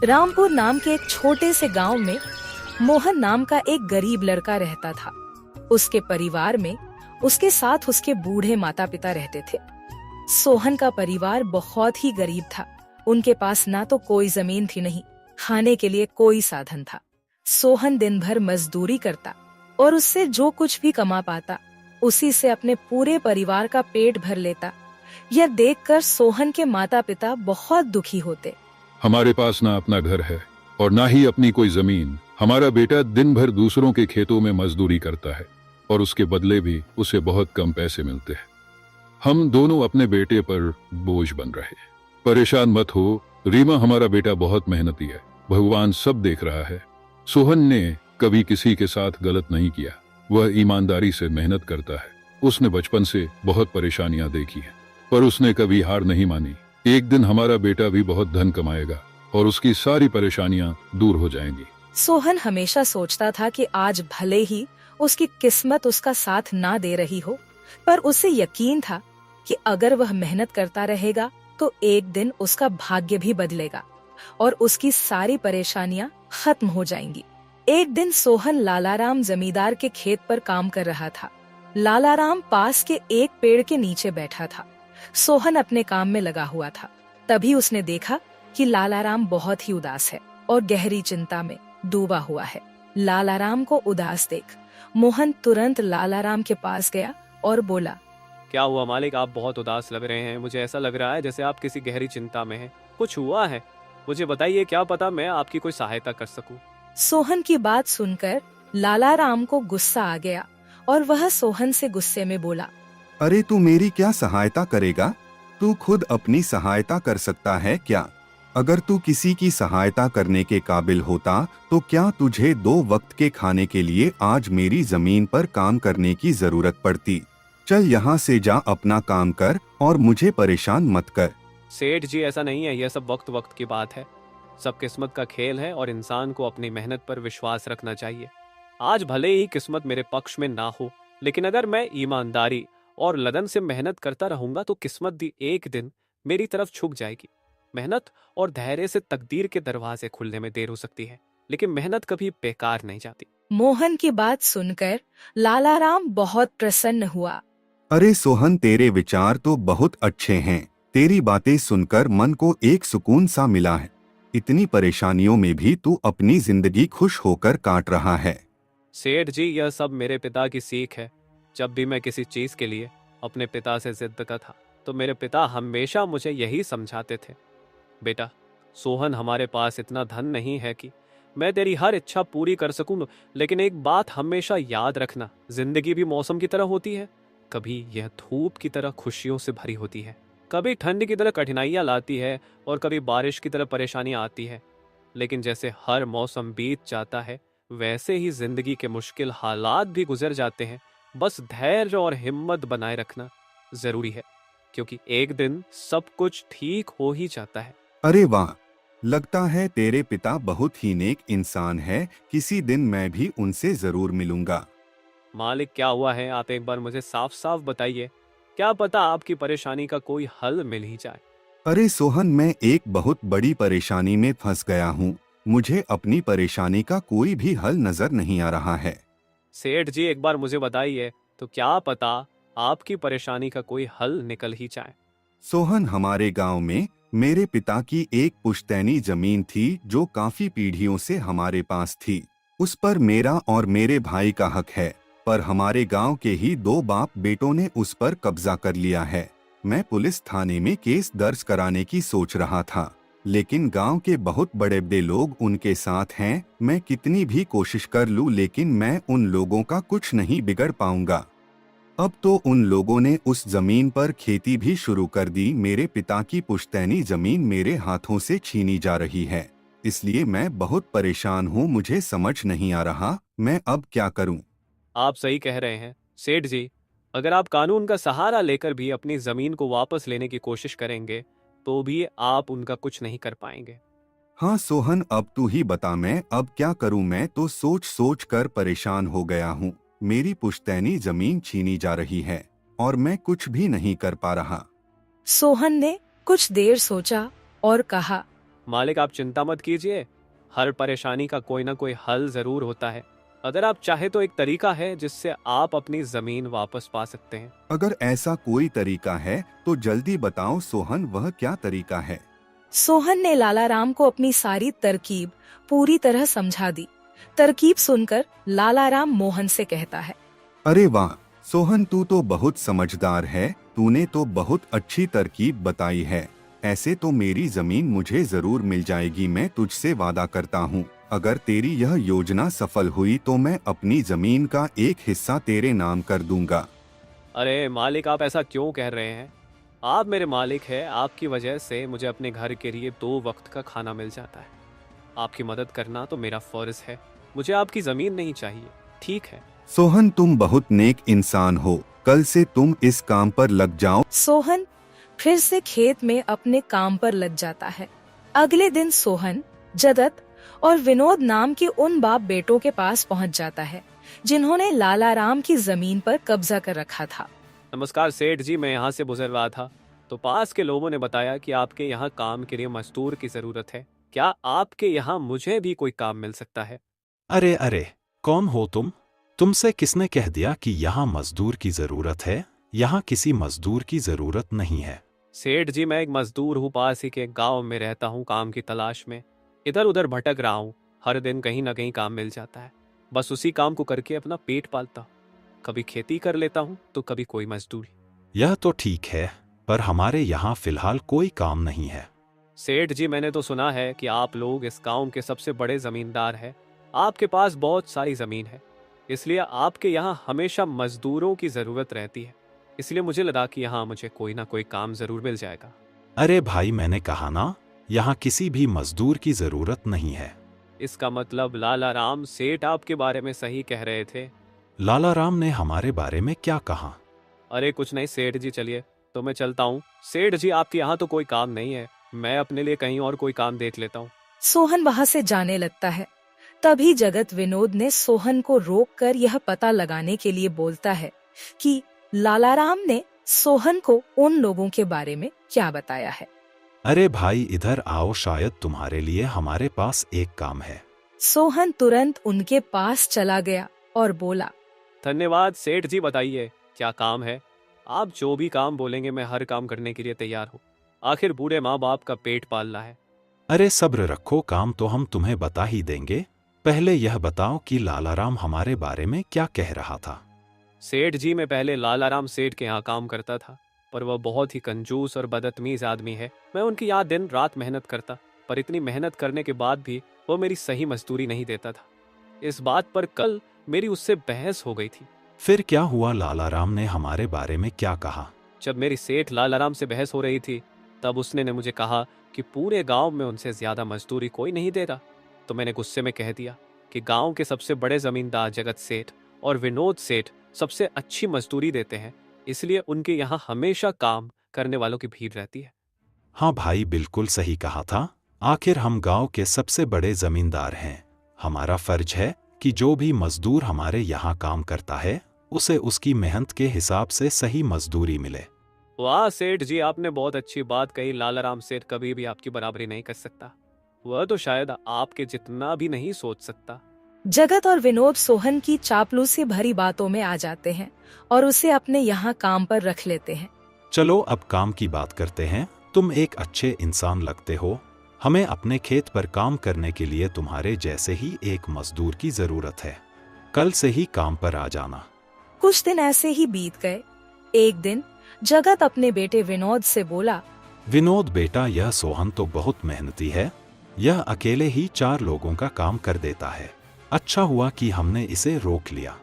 रामपुर नाम के एक छोटे से गांव में मोहन नाम का एक गरीब लड़का रहता था। उसके परिवार में उसके साथ उसके बूढ़े माता पिता रहते थे। सोहन का परिवार बहुत ही गरीब था। उनके पास ना तो कोई जमीन थी, नहीं खाने के लिए कोई साधन था। सोहन दिन भर मजदूरी करता और उससे जो कुछ भी कमा पाता उसी से अपने पूरे परिवार का पेट भर लेता। यह देखकर सोहन के माता पिता बहुत दुखी होते। हमारे पास ना अपना घर है और ना ही अपनी कोई जमीन। हमारा बेटा दिन भर दूसरों के खेतों में मजदूरी करता है और उसके बदले भी उसे बहुत कम पैसे मिलते हैं। हम दोनों अपने बेटे पर बोझ बन रहे। परेशान मत हो रीमा, हमारा बेटा बहुत मेहनती है, भगवान सब देख रहा है। सोहन ने कभी किसी के साथ गलत नहीं किया, वह ईमानदारी से मेहनत करता है। उसने बचपन से बहुत परेशानियां देखी हैं, पर उसने कभी हार नहीं मानी। एक दिन हमारा बेटा भी बहुत धन कमाएगा और उसकी सारी परेशानियां दूर हो जाएंगी। सोहन हमेशा सोचता था कि आज भले ही उसकी किस्मत उसका साथ ना दे रही हो, पर उसे यकीन था कि अगर वह मेहनत करता रहेगा तो एक दिन उसका भाग्य भी बदलेगा और उसकी सारी परेशानियां खत्म हो जाएंगी। एक दिन सोहन लालाराम जमींदार के खेत पर काम कर रहा था। लालाराम पास के एक पेड़ के नीचे बैठा था। सोहन अपने काम में लगा हुआ था। तभी उसने देखा कि लालाराम बहुत ही उदास है और गहरी चिंता में डूबा हुआ है। लालाराम को उदास देख मोहन तुरंत लालाराम के पास गया और बोला, क्या हुआ मालिक, आप बहुत उदास लग रहे हैं। मुझे ऐसा लग रहा है जैसे आप किसी गहरी चिंता में हैं। कुछ हुआ है? मुझे बताइए, क्या पता मैं आपकी कोई सहायता कर सकूं। सोहन की बात सुनकर लालाराम को गुस्सा आ गया और वह सोहन से गुस्से में बोला, अरे तू मेरी क्या सहायता करेगा? तू खुद अपनी सहायता कर सकता है क्या? अगर तू किसी की सहायता करने के काबिल होता तो क्या तुझे 2 वक्त के खाने के लिए आज मेरी जमीन पर काम करने की जरूरत पड़ती? चल यहाँ से जा, अपना काम कर और मुझे परेशान मत कर। सेठ जी, ऐसा नहीं है, यह सब वक्त वक्त की बात है। सब किस्मत का खेल है और इंसान को अपनी मेहनत पर विश्वास रखना चाहिए। आज भले ही किस्मत मेरे पक्ष में ना हो, लेकिन अगर मैं ईमानदारी और लगन से मेहनत करता रहूंगा तो किस्मत भी एक दिन मेरी तरफ झुक जाएगी। मेहनत और धैर्य से तकदीर के दरवाजे खुलने में देर हो सकती है, लेकिन मेहनत कभी बेकार नहीं जाती। मोहन की बात सुनकर लालाराम बहुत प्रसन्न हुआ। अरे सोहन, तेरे विचार तो बहुत अच्छे हैं। तेरी बातें सुनकर मन को एक सुकून सा मिला है। इतनी परेशानियों में भी तू अपनी जिंदगी खुश होकर काट रहा है। सेठ जी, यह सब मेरे पिता की सीख है। जब भी मैं किसी चीज के लिए अपने पिता से जिद करता था तो मेरे पिता हमेशा मुझे यही समझाते थे, बेटा सोहन, हमारे पास इतना धन नहीं है कि मैं तेरी हर इच्छा पूरी कर सकूं, लेकिन एक बात हमेशा याद रखना, जिंदगी भी मौसम की तरह होती है। कभी यह धूप की तरह खुशियों से भरी होती है, कभी ठंड की तरह कठिनाइयां लाती है और कभी बारिश की तरह परेशानियां आती है। लेकिन जैसे हर मौसम बीत जाता है वैसे ही जिंदगी के मुश्किल हालात भी गुजर जाते हैं। बस धैर्य और हिम्मत बनाए रखना जरूरी है, क्योंकि एक दिन सब कुछ ठीक हो ही जाता है। अरे वाह, लगता है तेरे पिता बहुत ही नेक इंसान है। किसी दिन मैं भी उनसे जरूर मिलूंगा। मालिक, क्या हुआ है? आप एक बार मुझे साफ साफ बताइए, क्या पता आपकी परेशानी का कोई हल मिल ही जाए। अरे सोहन, मैं एक बहुत बड़ी परेशानी में फंस गया हूँ। मुझे अपनी परेशानी का कोई भी हल नजर नहीं आ रहा है। सेठ जी, एक बार मुझे बताइए तो क्या पता आपकी परेशानी का कोई हल निकल ही जाए। सोहन, हमारे गांव में मेरे पिता की एक पुश्तैनी जमीन थी जो काफी पीढ़ियों से हमारे पास थी। उस पर मेरा और मेरे भाई का हक है, पर हमारे गांव के ही 2 बाप बेटों ने उस पर कब्जा कर लिया है। मैं पुलिस थाने में केस दर्ज कराने की सोच रहा था, लेकिन गांव के बहुत बड़े बड़े लोग उनके साथ हैं। मैं कितनी भी कोशिश कर लूं, लेकिन मैं उन लोगों का कुछ नहीं बिगड़ पाऊंगा। अब तो उन लोगों ने उस जमीन पर खेती भी शुरू कर दी। मेरे पिता की पुश्तैनी जमीन मेरे हाथों से छीनी जा रही है, इसलिए मैं बहुत परेशान हूँ। मुझे समझ नहीं आ रहा मैं अब क्या करूँ। आप सही कह रहे हैं सेठ जी, अगर आप कानून का सहारा लेकर भी अपनी जमीन को वापस लेने की कोशिश करेंगे तो भी आप उनका कुछ नहीं कर पाएंगे। हाँ सोहन, अब तू ही बता, मैं अब क्या करूँ? मैं तो सोच सोच कर परेशान हो गया हूँ। मेरी पुश्तैनी जमीन छीनी जा रही है और मैं कुछ भी नहीं कर पा रहा। सोहन ने कुछ देर सोचा और कहा, मालिक आप चिंता मत कीजिए, हर परेशानी का कोई ना कोई हल जरूर होता है। अगर आप चाहे तो एक तरीका है जिससे आप अपनी जमीन वापस पा सकते हैं। अगर ऐसा कोई तरीका है तो जल्दी बताओ सोहन, वह क्या तरीका है? सोहन ने लालाराम को अपनी सारी तरकीब पूरी तरह समझा दी। तरकीब सुनकर लालाराम मोहन से कहता है, अरे वाह सोहन, तू तो बहुत समझदार है, तूने तो बहुत अच्छी तरकीब बताई है। ऐसे तो मेरी जमीन मुझे जरूर मिल जाएगी, मैं तुझसे वादा करता हूँ। अगर तेरी यह योजना सफल हुई तो मैं अपनी जमीन का एक हिस्सा तेरे नाम कर दूंगा। अरे मालिक, आप ऐसा क्यों कह रहे हैं? आप मेरे मालिक हैं, आपकी वजह से मुझे अपने घर के लिए 2 वक्त का खाना मिल जाता है। आपकी मदद करना तो मेरा फर्ज है, मुझे आपकी जमीन नहीं चाहिए, ठीक है? सोहन तुम बहुत नेक इंसान हो, कल से तुम इस काम पर लग जाओ। सोहन फिर से खेत में अपने काम पर लग जाता है। अगले दिन सोहन जगत और विनोद नाम के उन बाप बेटों के पास पहुंच जाता है जिन्होंने लालाराम की जमीन पर कब्जा कर रखा था। नमस्कार सेठ जी, मैं यहाँ से गुजर रहा था तो पास के लोगों ने बताया कि आपके यहाँ काम के लिए मजदूर की जरूरत है। क्या आपके यहाँ मुझे भी कोई काम मिल सकता है? अरे अरे, कौन हो तुम? तुमसे किसने कह दिया कि यहाँ मजदूर की जरूरत है? यहाँ किसी मजदूर की जरूरत नहीं है। सेठ जी, मैं एक मजदूर हूँ, पास ही के गांव में रहता हूँ, काम की तलाश में इधर उधर भटक रहा हूँ। हर दिन कहीं ना कहीं काम मिल जाता है, बस उसी काम को करके अपना पेट पालता हूँ। कभी खेती कर लेता हूँ तो कभी कोई मजदूरी। यह तो ठीक है, पर हमारे यहाँ फिलहाल कोई काम नहीं है। सेठ जी, मैंने तो सुना है कि आप लोग इस गांव के सबसे बड़े जमींदार हैं, आपके पास बहुत सारी जमीन है, इसलिए आपके यहाँ हमेशा मजदूरों की जरूरत रहती है। इसलिए मुझे लगा कि यहाँ मुझे कोई ना कोई काम जरूर मिल जाएगा। अरे भाई, मैंने कहा ना, यहाँ किसी भी मजदूर की जरूरत नहीं है। इसका मतलब लालाराम सेठ आपके बारे में सही कह रहे थे? लालाराम ने हमारे बारे में क्या कहा? अरे कुछ नहीं सेठ जी, चलिए तो मैं चलता हूँ। सेठ जी, आपके यहाँ तो कोई काम नहीं है, मैं अपने लिए कहीं और कोई काम देख लेता हूँ। सोहन वहाँ से जाने लगता है। तभी जगत विनोद ने सोहन को रोककर यह पता लगाने के लिए बोलता है कि लालाराम ने सोहन को उन लोगों के बारे में क्या बताया है। अरे भाई, इधर आओ, शायद तुम्हारे लिए हमारे पास एक काम है। सोहन तुरंत उनके पास चला गया और बोला, धन्यवाद सेठ जी, बताइए क्या काम है? आप जो भी काम बोलेंगे मैं हर काम करने के लिए तैयार हूँ, आखिर बूढ़े माँ बाप का पेट पालना है। अरे सब्र रखो, काम तो हम तुम्हें बता ही देंगे। पहले यह बताओ कि लालाराम हमारे बारे में क्या कह रहा था। सेठ जी, मैं पहले लालाराम सेठ के यहाँ काम करता था, पर वह बहुत ही कंजूस और बदतमीज आदमी है। मैं उनकी यहाँ दिन रात मेहनत करता, पर इतनी मेहनत करने के बाद भी वो मेरी सही मजदूरी नहीं देता था। इस बात पर कल मेरी उससे बहस हो गई थी। फिर क्या हुआ? लालाराम ने हमारे बारे में क्या कहा? जब मेरी सेठ लालाराम से बहस हो रही थी तब उसने ने मुझे कहा कि पूरे गांव में उनसे ज्यादा मजदूरी कोई नहीं दे रहा। तो मैंने गुस्से में कह दिया कि गांव के सबसे बड़े जमींदार जगत सेठ और विनोद सेठ सबसे अच्छी मजदूरी देते हैं, इसलिए उनके यहाँ हमेशा काम करने वालों की भीड़ रहती है। हाँ भाई, बिल्कुल सही कहा था। आखिर हम गांव के सबसे बड़े जमींदार हैं। हमारा फर्ज है कि जो भी मजदूर हमारे यहाँ काम करता है उसे उसकी मेहनत के हिसाब से सही मजदूरी मिले। वाह सेठ जी, आपने बहुत अच्छी बात कही। लालाराम सेठ कभी भी आपकी बराबरी नहीं कर सकता, वह तो शायद आपके जितना भी नहीं सोच सकता। जगत और विनोद सोहन की चापलूसी भरी बातों में आ जाते हैं और उसे अपने यहाँ काम पर रख लेते हैं। चलो अब काम की बात करते हैं। तुम एक अच्छे इंसान लगते हो, हमें अपने खेत पर काम करने के लिए तुम्हारे जैसे ही एक मजदूर की जरूरत है। कल से ही काम पर आ जाना। कुछ दिन ऐसे ही बीत गए। एक दिन जगत अपने बेटे विनोद से बोला, विनोद बेटा, यह सोहन तो बहुत मेहनती है, यह अकेले ही 4 लोगों का काम कर देता है। अच्छा हुआ कि हमने इसे रोक लिया।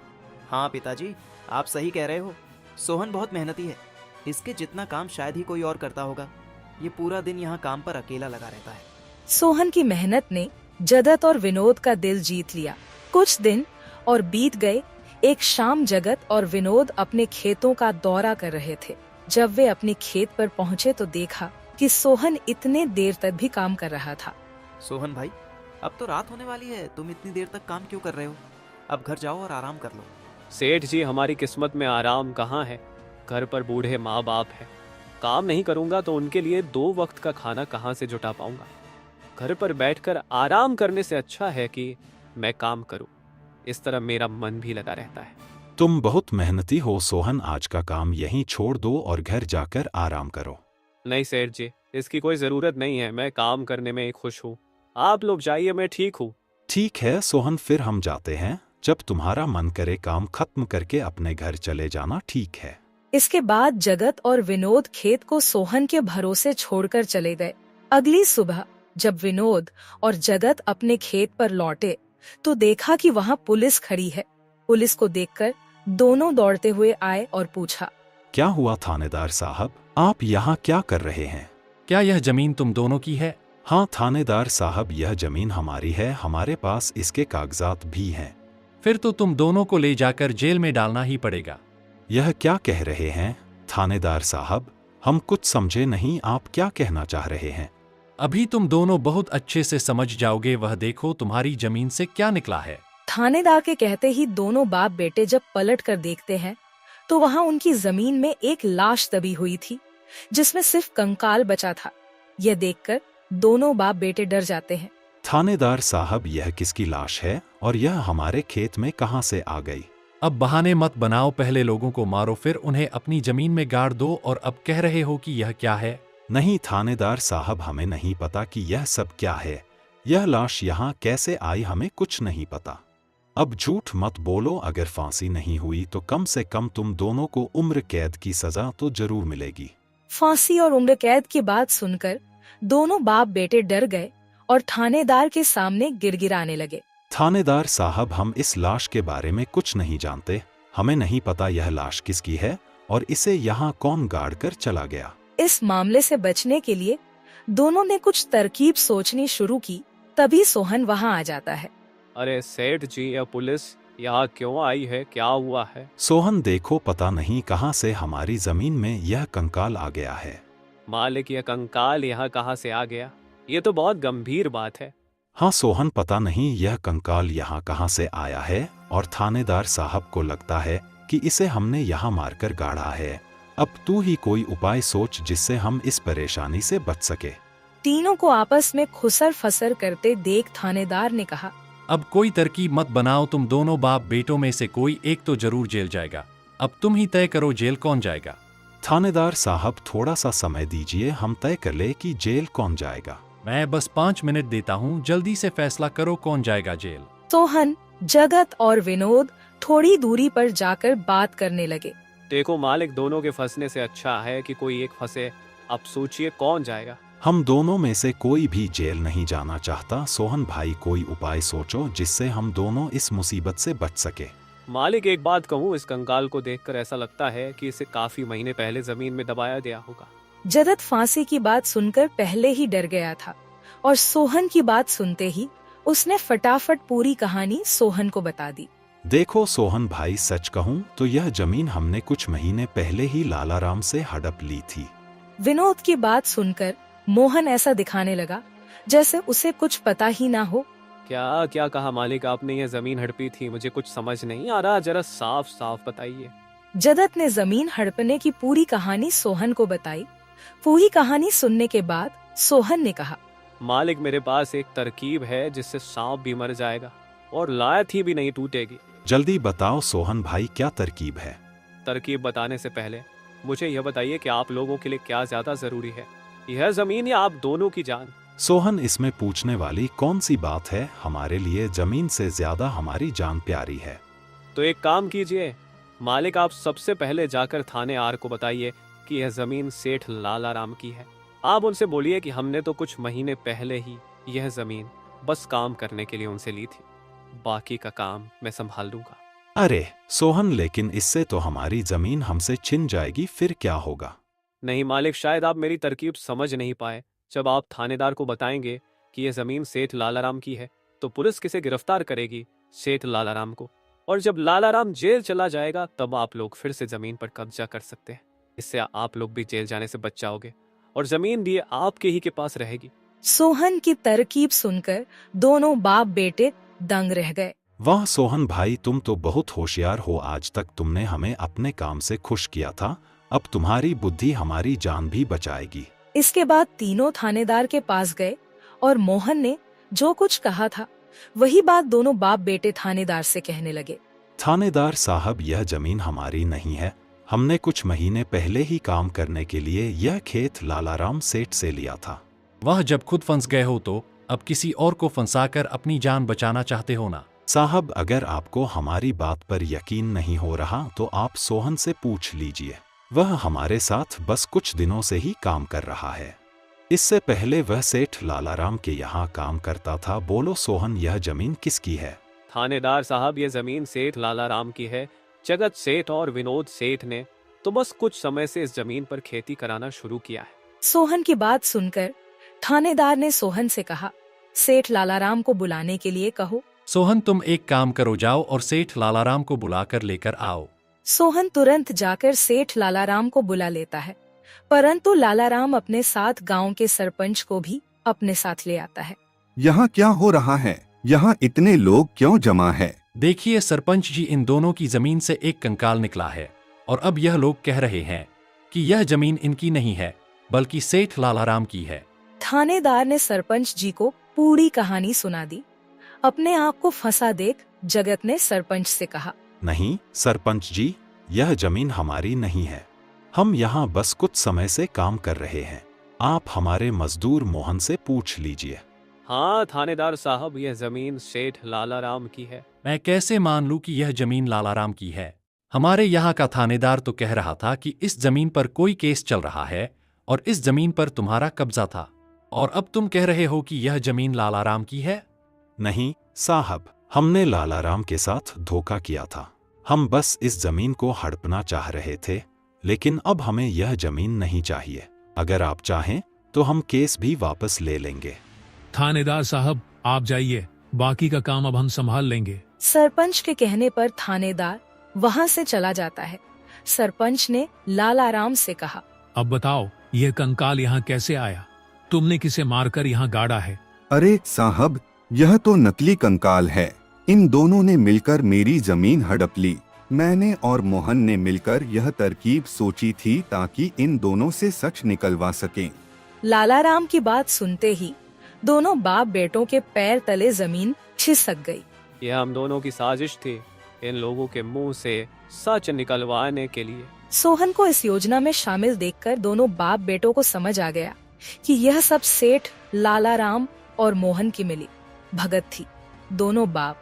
हाँ पिताजी, आप सही कह रहे हो। सोहन बहुत मेहनती है, इसके जितना काम शायद ही कोई और करता होगा। ये पूरा दिन यहाँ काम पर अकेला लगा रहता है। सोहन की मेहनत ने जगत और विनोद का दिल जीत लिया। कुछ दिन और बीत गए। एक शाम जगत और विनोद अपने खेतों का दौरा कर रहे थे। जब वे अपने खेत पर पहुँचे तो देखा कि सोहन इतने देर तक भी काम कर रहा था। सोहन भाई, अब तो रात होने वाली है, तुम इतनी देर तक काम क्यों कर रहे हो? अब घर जाओ और आराम कर लो। सेठ जी, हमारी किस्मत में आराम कहाँ है? घर पर बूढ़े माँ बाप है, काम नहीं करूँगा तो उनके लिए 2 वक्त का खाना कहाँ से जुटा पाऊंगा? घर पर बैठकर आराम करने से अच्छा है कि मैं काम करूं। इस तरह मेरा मन भी लगा रहता है। तुम बहुत मेहनती हो सोहन, आज का काम यहीं छोड़ दो और घर जाकर आराम करो। नहीं सेठ जी, इसकी कोई जरूरत नहीं है। मैं काम करने में खुश हूँ। आप लोग जाइए, मैं ठीक हूँ। ठीक है सोहन, फिर हम जाते हैं। जब तुम्हारा मन करे काम खत्म करके अपने घर चले जाना, ठीक है। इसके बाद जगत और विनोद खेत को सोहन के भरोसे छोड़कर चले गए। अगली सुबह जब विनोद और जगत अपने खेत पर लौटे तो देखा कि वहाँ पुलिस खड़ी है। पुलिस को देखकर दोनों दौड़ते हुए आए और पूछा, क्या हुआ थानेदार साहब, आप यहाँ क्या कर रहे हैं? क्या यह जमीन तुम दोनों की है? हाँ थानेदार साहब, यह जमीन हमारी है, हमारे पास इसके कागजात भी हैं। फिर तो तुम दोनों को ले जाकर जेल में डालना ही पड़ेगा। यह क्या कह रहे हैं थानेदार साहब, हम कुछ समझे नहीं, आप क्या कहना चाह रहे हैं? अभी तुम दोनों बहुत अच्छे से समझ जाओगे। वह देखो तुम्हारी जमीन से क्या निकला है। थानेदार के कहते ही दोनों बाप बेटे जब पलट कर देखते हैं तो वहाँ उनकी जमीन में एक लाश दबी हुई थी जिसमें सिर्फ कंकाल बचा था। यह देखकर दोनों बाप बेटे डर जाते हैं। थानेदार साहब, यह किसकी लाश है और यह हमारे खेत में कहाँ से आ गई? अब बहाने मत बनाओ, पहले लोगों को मारो फिर उन्हें अपनी जमीन में गाड़ दो और अब कह रहे हो कि यह क्या है? नहीं थानेदार साहब, हमें नहीं पता कि यह सब क्या है। यह लाश यहाँ कैसे आई, हमें कुछ नहीं पता। अब झूठ मत बोलो, अगर फांसी नहीं हुई तो कम से कम तुम दोनों को उम्र कैद की सजा तो जरूर मिलेगी। फांसी और उम्र कैद की बात सुनकर दोनों बाप बेटे डर गए और थानेदार के सामने गिड़गिड़ाने लगे। थानेदार साहब, हम इस लाश के बारे में कुछ नहीं जानते। हमें नहीं पता यह लाश किसकी है और इसे यहाँ कौन गाड़ कर चला गया। इस मामले से बचने के लिए दोनों ने कुछ तरकीब सोचनी शुरू की। तभी सोहन वहाँ आ जाता है। अरे सेठ जी, यह पुलिस यहाँ क्यों आई है? क्या हुआ है? सोहन देखो, पता नहीं कहाँ से हमारी जमीन में यह कंकाल आ गया है। मालिक, यह कंकाल यहाँ कहाँ से आ गया? ये तो बहुत गंभीर बात है। हाँ सोहन, पता नहीं यह कंकाल यहाँ कहाँ से आया है और थानेदार साहब को लगता है कि इसे हमने यहाँ मारकर गाड़ा है। अब तू ही कोई उपाय सोच जिससे हम इस परेशानी से बच सके। तीनों को आपस में खुसर फसर करते देख थानेदार ने कहा, अब कोई तरकीब मत बनाओ, तुम दोनों बाप बेटों में से कोई एक तो जरूर जेल जाएगा। अब तुम ही तय करो जेल कौन जाएगा। थानेदार साहब, थोड़ा सा समय दीजिए, हम तय कर ले कि जेल कौन जाएगा। मैं बस 5 मिनट देता हूँ, जल्दी से फैसला करो कौन जाएगा जेल। सोहन, जगत और विनोद थोड़ी दूरी पर जाकर बात करने लगे। देखो मालिक, दोनों के फंसने से अच्छा है कि कोई एक फंसे। अब सोचिए कौन जाएगा। हम दोनों में से कोई भी जेल नहीं जाना चाहता। सोहन भाई, कोई उपाय सोचो जिससे हम दोनों इस मुसीबत से बच सके। मालिक, एक बात कहूँ, इस कंकाल को देखकर ऐसा लगता है कि इसे काफी महीने पहले जमीन में दबाया गया होगा। जगत फांसी की बात सुनकर पहले ही डर गया था और सोहन की बात सुनते ही उसने फटाफट पूरी कहानी सोहन को बता दी। देखो सोहन भाई, सच कहूँ तो यह जमीन हमने कुछ महीने पहले ही लालाराम से हड़प ली थी। विनोद की बात सुनकर मोहन ऐसा दिखाने लगा जैसे उसे कुछ पता ही ना हो। क्या क्या कहा मालिक आपने? ये जमीन हड़पी थी, मुझे कुछ समझ नहीं आ रहा, जरा साफ साफ बताइए। जगत ने जमीन हड़पने की पूरी कहानी सोहन को बताई। पूरी कहानी सुनने के बाद सोहन ने कहा, मालिक, मेरे पास एक तरकीब है जिससे सांप भी मर जाएगा और लायत ही भी नहीं टूटेगी। जल्दी बताओ सोहन भाई, क्या तरकीब है? तरकीब बताने से पहले मुझे यह बताइए कि आप लोगों के लिए क्या ज्यादा जरूरी है, यह जमीन या आप दोनों की जान? सोहन, इसमें पूछने वाली कौन सी बात है? हमारे लिए जमीन से ज्यादा हमारी जान प्यारी है। तो एक काम कीजिए मालिक, आप सबसे पहले जाकर थाने आर को बताइए कि यह जमीन सेठ लालाराम की है। आप उनसे बोलिए कि हमने तो कुछ महीने पहले ही यह जमीन बस काम करने के लिए उनसे ली थी, बाकी का काम मैं संभाल लूंगा। अरे सोहन, लेकिन इससे तो हमारी जमीन हमसे छिन जाएगी, फिर क्या होगा? नहीं मालिक, शायद आप मेरी तरकीब समझ नहीं पाए। जब आप थानेदार को बताएंगे कि यह जमीन सेठ लालाराम की है तो पुलिस किसे गिरफ्तार करेगी? सेठ लालाराम को। और जब लालाराम जेल चला जाएगा तब आप लोग फिर से जमीन पर कब्जा कर सकते हैं। इससे आप लोग भी जेल जाने से बच जाओगे और जमीन भी आपके ही के पास रहेगी। सोहन की तरकीब सुनकर दोनों बाप बेटे दंग रह गए। वाह सोहन भाई, तुम तो बहुत होशियार हो। आज तक तुमने हमें अपने काम से खुश किया था, अब तुम्हारी बुद्धि हमारी जान भी बचाएगी। इसके बाद तीनों थानेदार के पास गए और मोहन ने जो कुछ कहा था वही बात दोनों बाप बेटे थानेदार से कहने लगे। थानेदार साहब, यह जमीन हमारी नहीं है। हमने कुछ महीने पहले ही काम करने के लिए यह खेत लालाराम सेठ से लिया था। वह जब खुद फंस गए हो तो अब किसी और को फंसाकर अपनी जान बचाना चाहते हो ना? साहब, अगर आपको हमारी बात पर यकीन नहीं हो रहा तो आप सोहन से पूछ लीजिए। वह हमारे साथ बस कुछ दिनों से ही काम कर रहा है। इससे पहले वह सेठ लालाराम के यहाँ काम करता था। बोलो सोहन, यह जमीन किसकी है? थानेदार साहब, ये जमीन सेठ लालाराम की है। जगत सेठ और विनोद सेठ ने तो बस कुछ समय से इस जमीन पर खेती कराना शुरू किया है। सोहन की बात सुनकर थानेदार ने सोहन से कहा, सेठ लालाराम को बुलाने के लिए कहो। सोहन, तुम एक काम करो, जाओ और सेठ लालाराम को बुलाकर लेकर आओ। सोहन तुरंत जाकर सेठ लालाराम को बुला लेता है, परंतु लालाराम अपने साथ गांव के सरपंच को भी अपने साथ ले आता है। यहाँ क्या हो रहा है? यहाँ इतने लोग क्यों जमा है? देखिए सरपंच जी, इन दोनों की जमीन से एक कंकाल निकला है और अब यह लोग कह रहे हैं कि यह जमीन इनकी नहीं है बल्कि सेठ लालाराम की है। थानेदार ने सरपंच जी को पूरी कहानी सुना दी। अपने आप को फंसा देख जगत ने सरपंच से कहा, नहीं सरपंच जी, यह जमीन हमारी नहीं है। हम यहाँ बस कुछ समय से काम कर रहे हैं। आप हमारे मजदूर मोहन से पूछ लीजिए। हाँ थानेदार साहब, यह जमीन सेठ लालाराम की है। मैं कैसे मान लूं कि यह जमीन लालाराम की है? हमारे यहाँ का थानेदार तो कह रहा था कि इस जमीन पर कोई केस चल रहा है और इस जमीन पर तुम्हारा कब्जा था, और अब तुम कह रहे हो कि यह जमीन लालाराम की है। नहीं साहब, हमने लालाराम के साथ धोखा किया था। हम बस इस जमीन को हड़पना चाह रहे थे, लेकिन अब हमें यह जमीन नहीं चाहिए। अगर आप चाहें तो हम केस भी वापस ले लेंगे। थानेदार साहब, आप जाइए, बाकी का काम अब हम संभाल लेंगे। सरपंच के कहने पर थानेदार वहां से चला जाता है। सरपंच ने लालाराम से कहा, अब बताओ, यह कंकाल यहाँ कैसे आया? तुमने किसे मारकर यहाँ गाड़ा है? अरे साहब, यह तो नकली कंकाल है। इन दोनों ने मिलकर मेरी जमीन हड़प ली। मैंने और मोहन ने मिलकर यह तरकीब सोची थी ताकि इन दोनों से सच निकलवा सकें। लालाराम की बात सुनते ही दोनों बाप बेटों के पैर तले जमीन खिसक गई। यह हम दोनों की साजिश थी, इन लोगों के मुंह से सच निकलवाने के लिए। सोहन को इस योजना में शामिल देखकर दोनों बाप बेटों को समझ आ गया कि यह सब सेठ लालाराम और मोहन की मिली भगत थी। दोनों बाप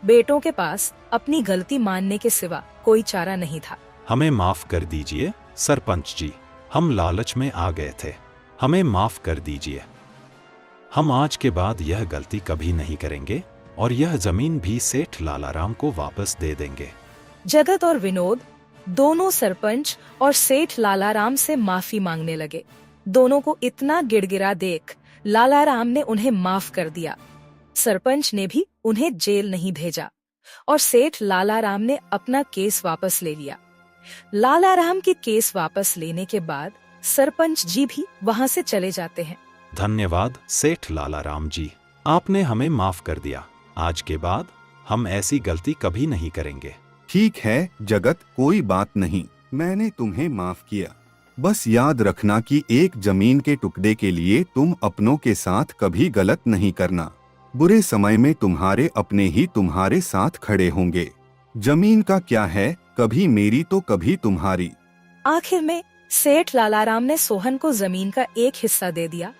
बेटों के पास अपनी गलती मानने के सिवा कोई चारा नहीं था। हमें माफ कर दीजिए सरपंच जी, हम लालच में आ गए थे। हमें माफ कर दीजिए। हम आज के बाद यह गलती कभी नहीं करेंगे और यह जमीन भी सेठ लालाराम को वापस दे देंगे। जगत और विनोद दोनों सरपंच और सेठ लालाराम से माफी मांगने लगे। दोनों को इतना गिड़गिड़ा देख लालाराम ने उन्हें माफ कर दिया। सरपंच ने भी उन्हें जेल नहीं भेजा और सेठ लालाराम ने अपना केस वापस ले लिया। लालाराम के केस वापस लेने के बाद सरपंच जी भी वहां से चले जाते हैं। धन्यवाद सेठ लालाराम जी, आपने हमें माफ कर दिया। आज के बाद हम ऐसी गलती कभी नहीं करेंगे। ठीक है जगत, कोई बात नहीं, मैंने तुम्हें माफ किया। बस याद रखना कि एक जमीन के टुकड़े के लिए तुम अपनों के साथ कभी गलत नहीं करना। बुरे समय में तुम्हारे अपने ही तुम्हारे साथ खड़े होंगे। जमीन का क्या है, कभी मेरी तो कभी तुम्हारी। आखिर में सेठ लालाराम ने सोहन को जमीन का एक हिस्सा दे दिया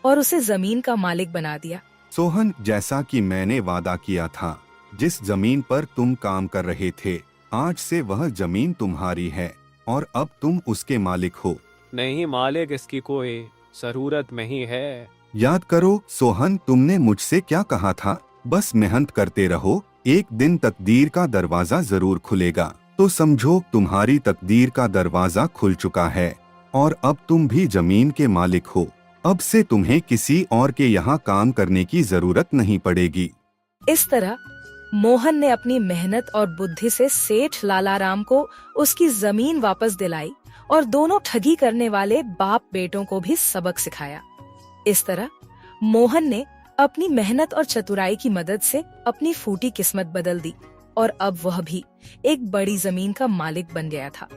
और उसे जमीन का मालिक बना दिया। सोहन, जैसा कि मैंने वादा किया था, जिस जमीन पर तुम काम कर रहे थे, आज से वह जमीन तुम्हारी है और अब तुम उसके मालिक हो। नहीं मालिक, इसकी कोई जरूरत नहीं है। याद करो सोहन, तुमने मुझसे क्या कहा था? बस मेहनत करते रहो, एक दिन तकदीर का दरवाजा जरूर खुलेगा। तो समझो तुम्हारी तकदीर का दरवाजा खुल चुका है और अब तुम भी जमीन के मालिक हो। अब से तुम्हें किसी और के यहाँ काम करने की जरूरत नहीं पड़ेगी। इस तरह मोहन ने अपनी मेहनत और बुद्धि से सेठ लालाराम को उसकी जमीन वापस दिलाई और दोनों ठगी करने वाले बाप बेटों को भी सबक सिखाया। इस तरह मोहन ने अपनी मेहनत और चतुराई की मदद से अपनी फूटी किस्मत बदल दी और अब वह भी एक बड़ी जमीन का मालिक बन गया था।